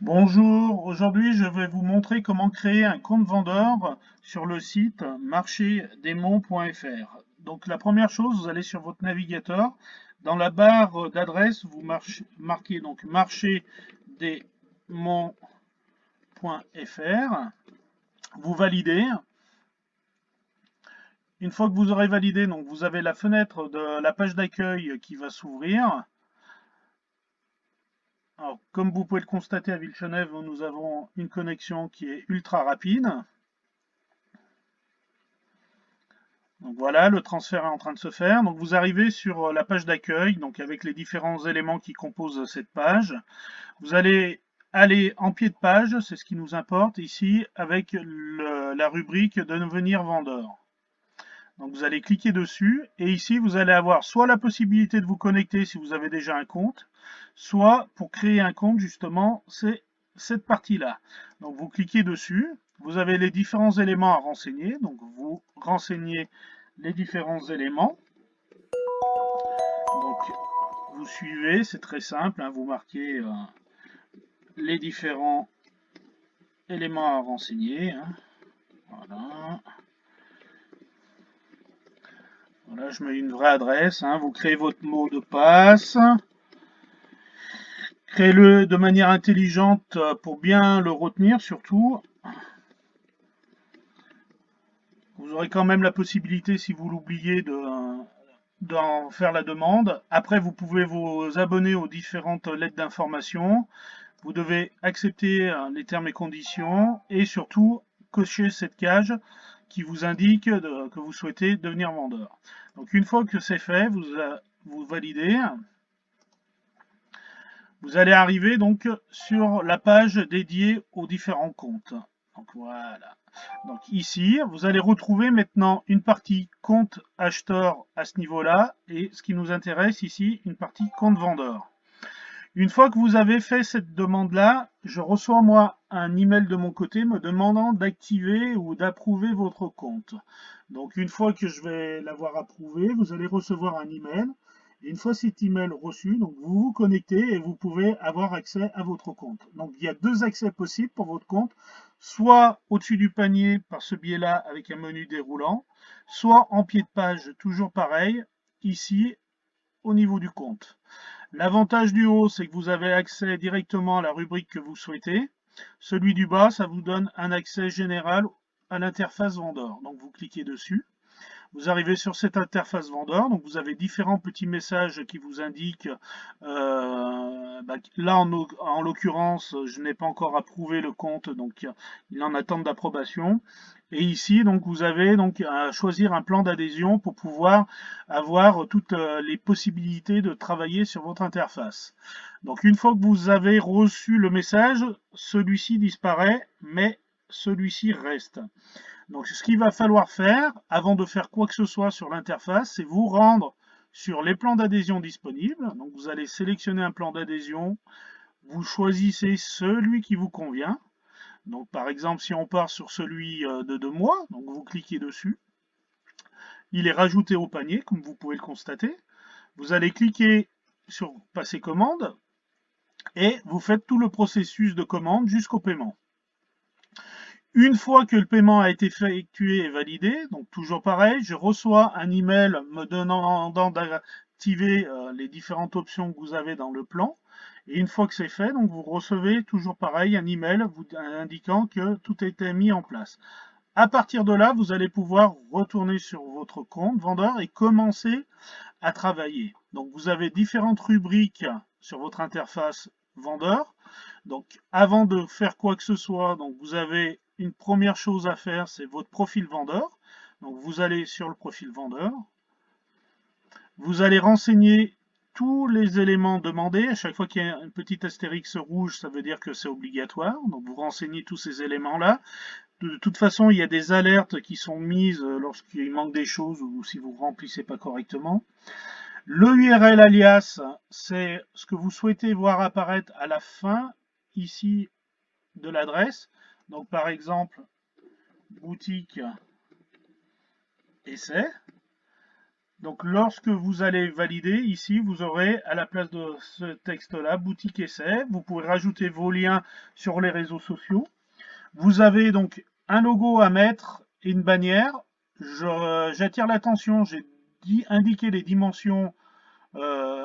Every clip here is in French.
Bonjour, aujourd'hui je vais vous montrer comment créer un compte vendeur sur le site marchedesmonts.fr. Donc la première chose, vous allez sur votre navigateur, dans la barre d'adresse, vous marquez donc marchedesmonts.fr, vous validez. Une fois que vous aurez validé, donc vous avez la fenêtre de la page d'accueil qui va s'ouvrir. Alors, comme vous pouvez le constater à Villeneuve, nous avons une connexion qui est ultra rapide. Donc voilà, le transfert est en train de se faire. Donc vous arrivez sur la page d'accueil, donc avec les différents éléments qui composent cette page. Vous allez aller en pied de page, c'est ce qui nous importe ici, avec la rubrique de devenir vendeur. Donc vous allez cliquer dessus et ici vous allez avoir soit la possibilité de vous connecter si vous avez déjà un compte, soit pour créer un compte justement, c'est cette partie-là. Donc vous cliquez dessus, vous avez les différents éléments à renseigner, donc vous renseignez les différents éléments. Donc vous suivez, c'est très simple, hein, vous marquez les différents éléments à renseigner. Hein. Voilà. Voilà, je mets une vraie adresse. Hein, vous créez votre mot de passe. Créez-le de manière intelligente pour bien le retenir surtout. Vous aurez quand même la possibilité, si vous l'oubliez, d'en faire la demande. Après, vous pouvez vous abonner aux différentes lettres d'information. Vous devez accepter les termes et conditions et surtout cocher cette case qui vous indique que vous souhaitez devenir vendeur. Donc une fois que c'est fait, vous validez. Vous allez arriver donc sur la page dédiée aux différents comptes. Donc voilà. Donc ici, vous allez retrouver maintenant une partie compte acheteur à ce niveau-là et ce qui nous intéresse ici, une partie compte vendeur. Une fois que vous avez fait cette demande-là, je reçois moi un email de mon côté me demandant d'activer ou d'approuver votre compte. Donc une fois que je vais l'avoir approuvé, vous allez recevoir un email. Et une fois cet email reçu, donc vous vous connectez et vous pouvez avoir accès à votre compte. Donc il y a deux accès possibles pour votre compte, soit au-dessus du panier par ce biais-là avec un menu déroulant, soit en pied de page, toujours pareil, ici au niveau du compte. L'avantage du haut, c'est que vous avez accès directement à la rubrique que vous souhaitez. Celui du bas, ça vous donne un accès général à l'interface vendeur. Donc vous cliquez dessus. Vous arrivez sur cette interface vendeur, donc vous avez différents petits messages qui vous indiquent, là en l'occurrence, je n'ai pas encore approuvé le compte, donc il en attend d'approbation. Et ici, donc vous avez donc à choisir un plan d'adhésion pour pouvoir avoir toutes les possibilités de travailler sur votre interface. Donc une fois que vous avez reçu le message, celui-ci disparaît, mais celui-ci reste. Donc ce qu'il va falloir faire avant de faire quoi que ce soit sur l'interface, c'est vous rendre sur les plans d'adhésion disponibles. Donc vous allez sélectionner un plan d'adhésion, vous choisissez celui qui vous convient. Donc par exemple si on part sur celui de 2 mois, donc vous cliquez dessus. Il est rajouté au panier comme vous pouvez le constater. Vous allez cliquer sur passer commande et vous faites tout le processus de commande jusqu'au paiement. Une fois que le paiement a été effectué et validé, donc toujours pareil, je reçois un email me demandant d'activer les différentes options que vous avez dans le plan. Et une fois que c'est fait, donc vous recevez toujours pareil un email vous indiquant que tout a été mis en place. À partir de là, vous allez pouvoir retourner sur votre compte vendeur et commencer à travailler. Donc vous avez différentes rubriques sur votre interface vendeur. Donc avant de faire quoi que ce soit, donc vous avez une première chose à faire, c'est votre profil vendeur. Donc vous allez sur le profil vendeur. Vous allez renseigner tous les éléments demandés. À chaque fois qu'il y a un petit astérix rouge, ça veut dire que c'est obligatoire. Donc vous renseignez tous ces éléments-là. De toute façon, il y a des alertes qui sont mises lorsqu'il manque des choses ou si vous ne remplissez pas correctement. Le URL alias, c'est ce que vous souhaitez voir apparaître à la fin ici de l'adresse. Donc par exemple, boutique essai. Donc lorsque vous allez valider, ici, vous aurez à la place de ce texte-là, boutique essai. Vous pouvez rajouter vos liens sur les réseaux sociaux. Vous avez donc un logo à mettre et une bannière. J'attire l'attention, j'ai indiqué les dimensions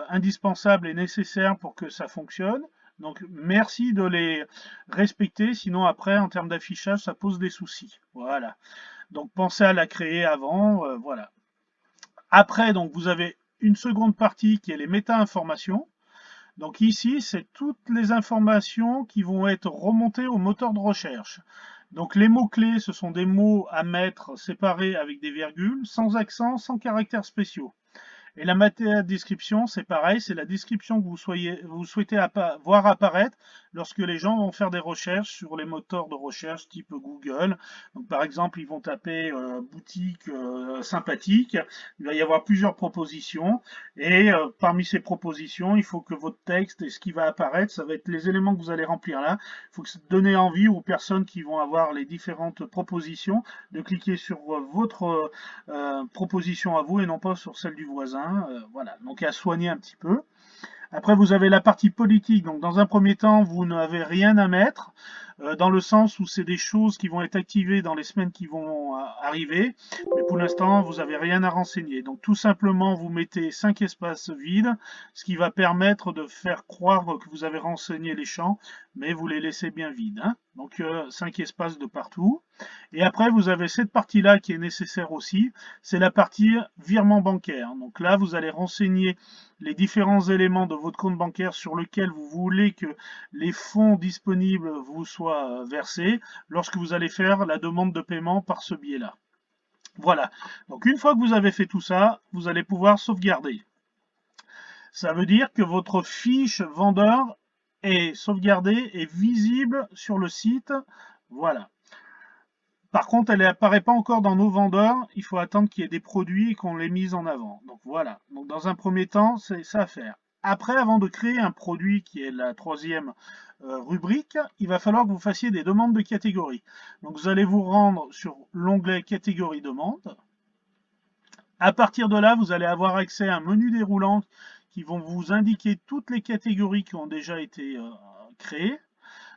indispensables et nécessaires pour que ça fonctionne. Donc merci de les respecter, sinon après en termes d'affichage ça pose des soucis. Voilà. Donc pensez à la créer avant, voilà. Après donc vous avez une seconde partie qui est les méta-informations. Donc ici c'est toutes les informations qui vont être remontées au moteur de recherche. Donc les mots-clés, ce sont des mots à mettre séparés avec des virgules, sans accent, sans caractères spéciaux. Et la matière description, c'est pareil, c'est la description que vous souhaitez voir apparaître lorsque les gens vont faire des recherches sur les moteurs de recherche type Google. Donc, par exemple, ils vont taper boutique sympathique. Il va y avoir plusieurs propositions. Et parmi ces propositions, il faut que votre texte et ce qui va apparaître, ça va être les éléments que vous allez remplir là. Il faut que ça donne envie aux personnes qui vont avoir les différentes propositions de cliquer sur votre proposition à vous et non pas sur celle du voisin. Voilà, donc à soigner un petit peu. Après, vous avez la partie politique. Donc, dans un premier temps, vous n'avez rien à mettre, dans le sens où c'est des choses qui vont être activées dans les semaines qui vont arriver. Mais pour l'instant, vous n'avez rien à renseigner. Donc, tout simplement, vous mettez 5 espaces vides, ce qui va permettre de faire croire que vous avez renseigné les champs, mais vous les laissez bien vides. Hein. Donc, 5 espaces de partout. Et après, vous avez cette partie-là qui est nécessaire aussi, c'est la partie virement bancaire. Donc là, vous allez renseigner les différents éléments de votre compte bancaire sur lequel vous voulez que les fonds disponibles vous soient versés lorsque vous allez faire la demande de paiement par ce biais-là. Voilà. Donc une fois que vous avez fait tout ça, vous allez pouvoir sauvegarder. Ça veut dire que votre fiche vendeur est sauvegardée et visible sur le site. Voilà. Par contre, elle n'apparaît pas encore dans nos vendeurs. Il faut attendre qu'il y ait des produits et qu'on les mise en avant. Donc voilà. Donc dans un premier temps, c'est ça à faire. Après, avant de créer un produit qui est la troisième rubrique, il va falloir que vous fassiez des demandes de catégorie. Donc vous allez vous rendre sur l'onglet catégorie demande. À partir de là, vous allez avoir accès à un menu déroulant qui vont vous indiquer toutes les catégories qui ont déjà été créées.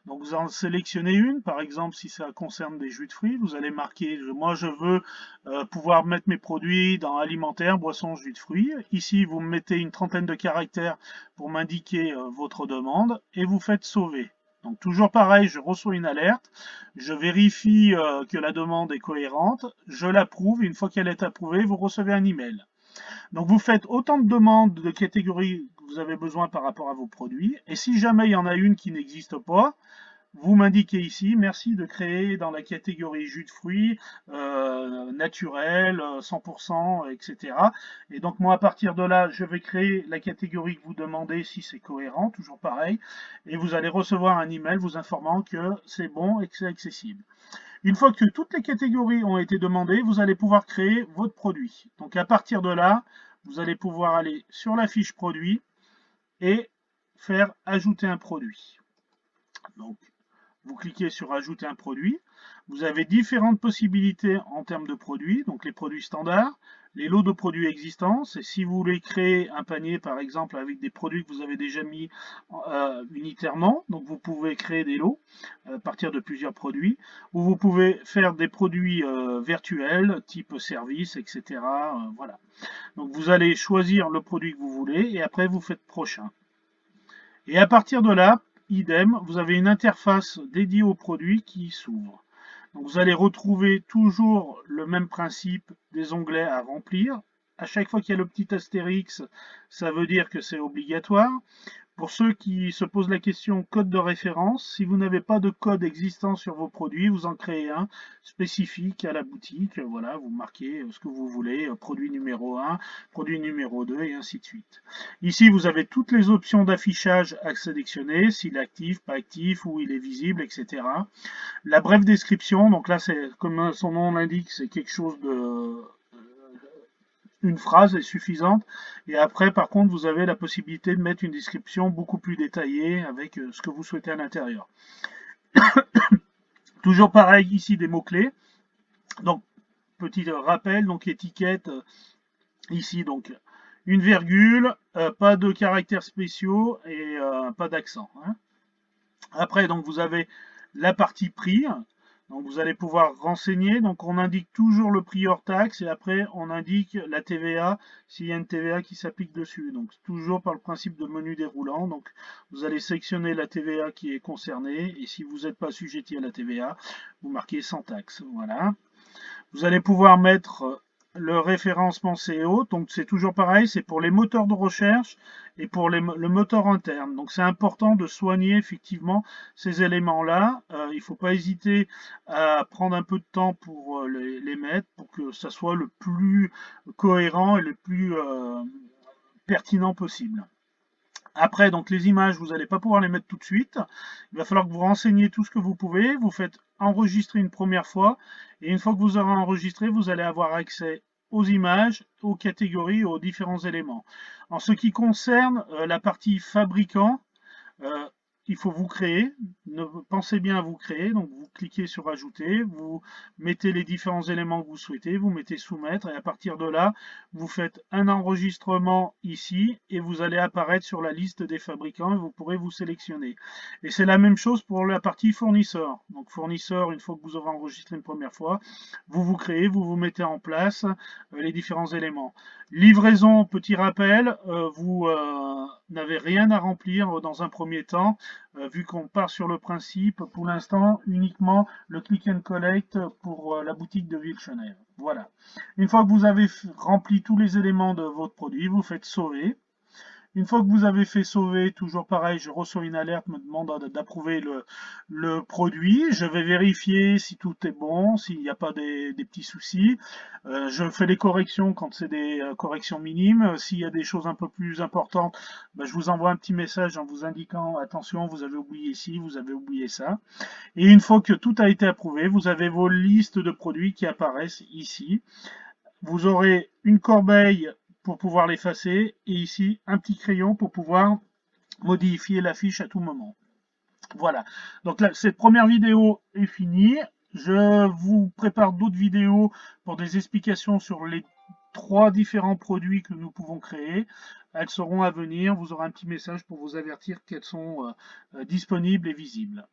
Donc vous en sélectionnez une, par exemple si ça concerne des jus de fruits, vous allez marquer moi je veux pouvoir mettre mes produits dans alimentaire, boissons, jus de fruits. Ici vous mettez une trentaine de caractères pour m'indiquer votre demande et vous faites sauver. Donc toujours pareil, je reçois une alerte, je vérifie que la demande est cohérente, je l'approuve, une fois qu'elle est approuvée, vous recevez un email. Donc vous faites autant de demandes de catégories que vous avez besoin par rapport à vos produits. Et si jamais il y en a une qui n'existe pas, vous m'indiquez ici, merci de créer dans la catégorie jus de fruits, naturel, 100%, etc. Et donc moi à partir de là, je vais créer la catégorie que vous demandez si c'est cohérent, toujours pareil. Et vous allez recevoir un email vous informant que c'est bon et que c'est accessible. Une fois que toutes les catégories ont été demandées, vous allez pouvoir créer votre produit. Donc à partir de là, vous allez pouvoir aller sur la fiche produit et faire ajouter un produit. Donc vous cliquez sur ajouter un produit. Vous avez différentes possibilités en termes de produits, donc les produits standards, les lots de produits existants, et si vous voulez créer un panier par exemple avec des produits que vous avez déjà mis unitairement, donc vous pouvez créer des lots à partir de plusieurs produits, ou vous pouvez faire des produits virtuels type service, etc. Voilà. Donc vous allez choisir le produit que vous voulez et après vous faites prochain. Et à partir de là, idem, vous avez une interface dédiée au produit qui s'ouvre. Donc vous allez retrouver toujours le même principe des onglets à remplir. À chaque fois qu'il y a le petit astérix, ça veut dire que c'est obligatoire. Pour ceux qui se posent la question code de référence, si vous n'avez pas de code existant sur vos produits, vous en créez un spécifique à la boutique. Voilà, vous marquez ce que vous voulez, produit numéro 1, produit numéro 2 et ainsi de suite. Ici, vous avez toutes les options d'affichage à sélectionner, s'il est actif, pas actif, où il est visible, etc. La brève description, donc là, c'est comme son nom l'indique, c'est quelque chose de une phrase est suffisante. Et après, par contre, vous avez la possibilité de mettre une description beaucoup plus détaillée avec ce que vous souhaitez à l'intérieur. Toujours pareil ici des mots-clés. Donc, petit rappel, donc étiquette, Ici, donc, une virgule, pas de caractères spéciaux et pas d'accent, hein. Après, donc, vous avez la partie prix. Donc, vous allez pouvoir renseigner. Donc, on indique toujours le prix hors taxe et après, on indique la TVA s'il y a une TVA qui s'applique dessus. Donc, toujours par le principe de menu déroulant. Donc, vous allez sélectionner la TVA qui est concernée et si vous n'êtes pas assujetti à la TVA, vous marquez sans taxe. Voilà. Vous allez pouvoir mettre le référencement SEO, donc c'est toujours pareil, c'est pour les moteurs de recherche et pour le moteur interne. Donc c'est important de soigner effectivement ces éléments-là. Il ne faut pas hésiter à prendre un peu de temps pour les mettre, pour que ça soit le plus cohérent et le plus pertinent possible. Après, donc les images, vous n'allez pas pouvoir les mettre tout de suite. Il va falloir que vous renseigniez tout ce que vous pouvez. Vous faites enregistrer une première fois. Et une fois que vous aurez enregistré, vous allez avoir accès aux images, aux catégories, aux différents éléments. En ce qui concerne la partie fabricant, euh, il faut vous créer. Pensez bien à vous créer. Donc vous cliquez sur ajouter, vous mettez les différents éléments que vous souhaitez, vous mettez soumettre et à partir de là, vous faites un enregistrement ici et vous allez apparaître sur la liste des fabricants et vous pourrez vous sélectionner. Et c'est la même chose pour la partie fournisseur. Donc fournisseur, une fois que vous aurez enregistré une première fois, vous vous créez, vous vous mettez en place les différents éléments. Livraison, petit rappel, vous n'avez rien à remplir dans un premier temps, vu qu'on part sur le principe, pour l'instant, uniquement le click and collect pour la boutique de Villechenève. Voilà. Une fois que vous avez rempli tous les éléments de votre produit, vous faites sauver. Une fois que vous avez fait sauver, toujours pareil, je reçois une alerte me demandant d'approuver le produit. Je vais vérifier si tout est bon, s'il n'y a pas des petits soucis. Je fais les corrections quand c'est des corrections minimes. S'il y a des choses un peu plus importantes, ben, je vous envoie un petit message en vous indiquant attention, vous avez oublié ci, vous avez oublié ça. Et une fois que tout a été approuvé, vous avez vos listes de produits qui apparaissent ici. Vous aurez une corbeille pour pouvoir l'effacer et ici un petit crayon pour pouvoir modifier la fiche à tout moment. Voilà, donc là, cette première vidéo est finie. Je vous prépare d'autres vidéos pour des explications sur les 3 différents produits que nous pouvons créer. Elles seront à venir, vous aurez un petit message pour vous avertir qu'elles sont disponibles et visibles.